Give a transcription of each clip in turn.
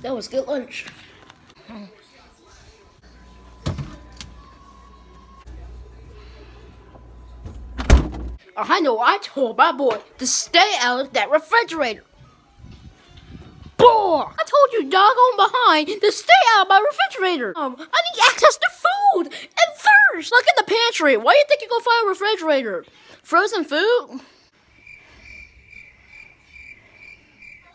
That was good lunch. I know I told my boy to stay out of that refrigerator. Boy, I told you doggone behind to stay out of my refrigerator. I need access to food and thirst. Look at the pantry. Why do you think you go find a refrigerator? Frozen food?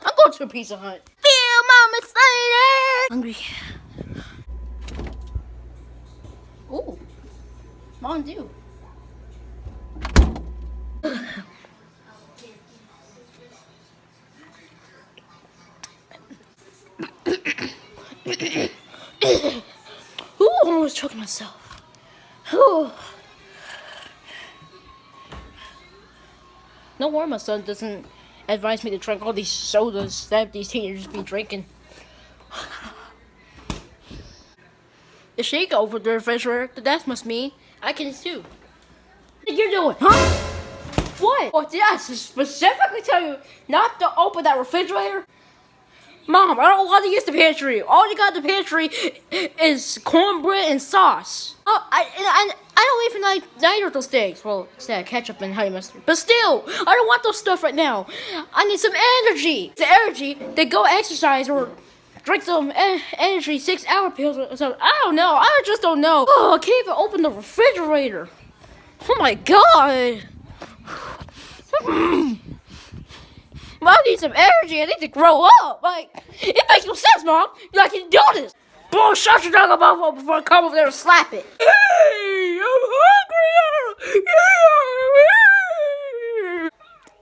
I'm going to a Pizza Hut. Feel Mama later. Hungry. Ooh, Mondew. Ooh, I almost choked myself. Ooh. No wonder my son doesn't advise me to drink all these sodas that these teenagers be drinking. The shake over the refrigerator, that must mean I can too. What are you doing? Huh? What? Oh, did I specifically tell you not to open that refrigerator? Mom, I don't want to use the pantry. All you got in the pantry is cornbread and sauce. Oh, I don't even like neither of those things. Well, instead ketchup and honey mustard. But still, I don't want those stuff right now. I need some energy. The energy to go exercise or drink some energy 6-hour pills or something. I don't know. I just don't know. Oh, I can't even open the refrigerator. Oh my god. I need some energy. I need to grow up. Like, it makes no sense, Mom. I can do this. Boy, shut your dog mouth before I come over there and slap it. Hey, I'm hungry. Yeah.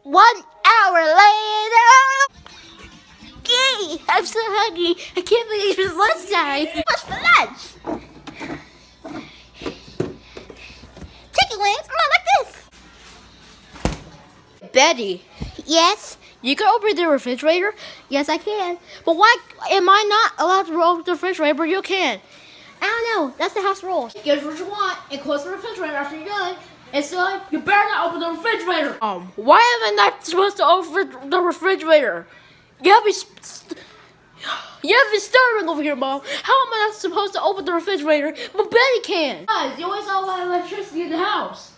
1 hour later. Yay, I'm so hungry. I can't believe it's lunchtime. What's for lunch? Chicken wings. Like this. Betty. Yes? You can open the refrigerator? Yes, I can. But why am I not allowed to open the refrigerator, but you can? I don't know. That's the house rules. Get what you want and close the refrigerator after you're done. And so, you better not open the refrigerator. Why am I not supposed to open the refrigerator? You have me stuttering over here, Mom. How am I not supposed to open the refrigerator, but Betty can? Guys, you always have a lot of electricity in the house.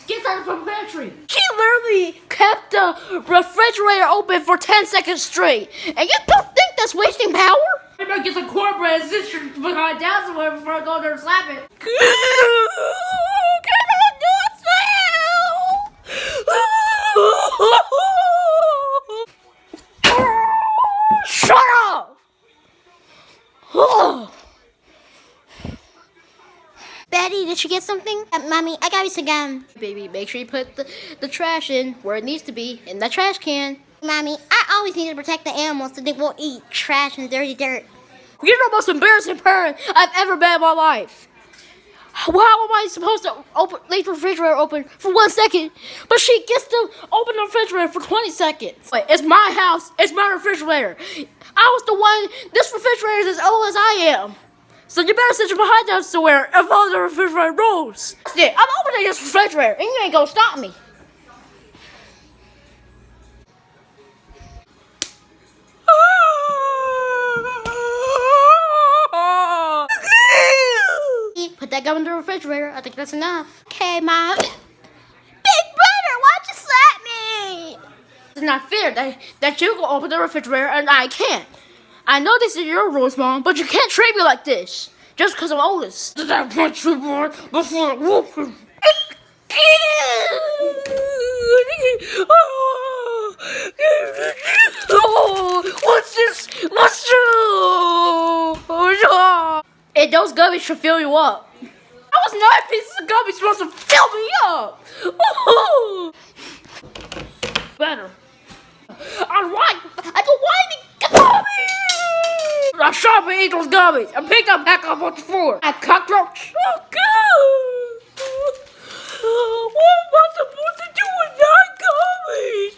Get out from the pantry. She literally kept the refrigerator open for 10 seconds straight. And you don't think that's wasting power? I better get some cornbread and sit behind down somewhere before I go there and slap it. Can I do it? Shut up! Betty, did you get something? Mommy, I got you some gum. Baby, make sure you put the trash in where it needs to be, in that trash can. Mommy, I always need to protect the animals so they won't eat trash and dirty dirt. You're the most embarrassing parent I've ever been in my life. How am I supposed to leave the refrigerator open for 1 second, but she gets to open the refrigerator for 20 seconds? Wait, it's my house, it's my refrigerator. I was the one, this refrigerator is as old as I am. So you better sit your behind down somewhere and follow the refrigerator rules. That's it. I'm opening this refrigerator and you ain't gonna stop me. Put that gum in the refrigerator. I think that's enough. Okay, Mom. Big brother, why'd you slap me? It's not fair that you can open the refrigerator and I can't. I know this is your rules, Mom, but you can't treat me like this. Just because I'm oldest. Did I punch you, boy, before I whoop you? Oh, what's this? What's true? Oh, no. And those gummies should fill you up. I was 9 pieces of gummies supposed to fill me up. Oh. Better. I don't want any gummies. I shot and ate those gummies and picked them back up on the floor. I cockroach. Oh, God. What am I supposed to do with 9 gummies?